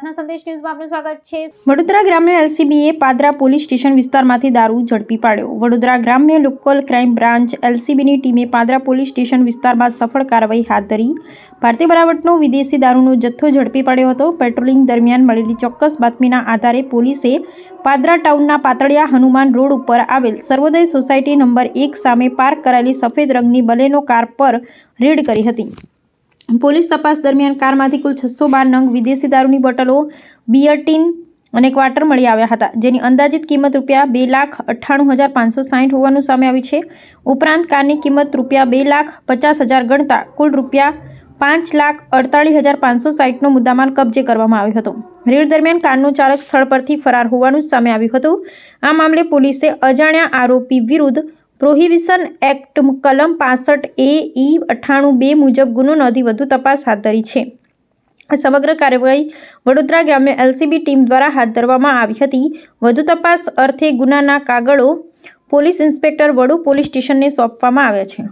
પ્રાર્થના સંદેશ ન્યૂઝમાં આપનું સ્વાગત છે। વડોદરા ગ્રામ્ય એલસીબીએ પાદરા પોલીસ સ્ટેશન વિસ્તારમાંથી દારૂ ઝડપી પાડ્યો। વડોદરા ગ્રામ્ય લોકલ ક્રાઇમ બ્રાન્ચ એલસીબીની ટીમે પાદરા પોલીસ સ્ટેશન વિસ્તારમાં સફળ કાર્યવાહી હાથ ધરી ભારતીય બનાવટનો વિદેશી દારૂનો જથ્થો ઝડપી પાડ્યો હતો। પેટ્રોલિંગ દરમિયાન મળેલી ચોક્કસ બાતમીના આધારે પોલીસે પાદરા ટાઉનના પાતળિયા હનુમાન રોડ ઉપર આવેલ સર્વોદય સોસાયટી નંબર 1 સામે પાર્ક કરાયેલી સફેદ રંગની બલેનો કાર પર રેડ કરી હતી। પોલીસ તપાસ દરમિયાન કારમાંથી કુલ 612 નંગ વિદેશી દારૂની બોટલો, બિયર ટીન અને ક્વાર્ટર મળી આવ્યા હતા, જેની અંદાજિત કિંમત ₹2,98,560 હોવાનું સામે આવ્યું છે। ઉપરાંત કારની કિંમત ₹2,50,000 ગણતા કુલ ₹5,48,560નો મુદ્દામાલ કબજે કરવામાં આવ્યો હતો। રેડ દરમિયાન કારનો ચાલક સ્થળ પરથી ફરાર હોવાનું સામે આવ્યું હતું। આ મામલે પોલીસે અજાણ્યા આરોપી વિરુદ્ધ પ્રોહિબિશન એક્ટ કલમ 65A(E)98(2) મુજબ ગુનો નોંધી વધુ તપાસ હાથ ધરી છે। સમગ્ર કાર્યવાહી વડોદરા ગ્રામ્ય એલસીબી ટીમ દ્વારા હાથ ધરવામાં આવી હતી। વધુ તપાસ અર્થે ગુનાના કાગળો પોલીસ ઇન્સ્પેક્ટર વડુ પોલીસ સ્ટેશનને સોંપવામાં આવ્યા છે।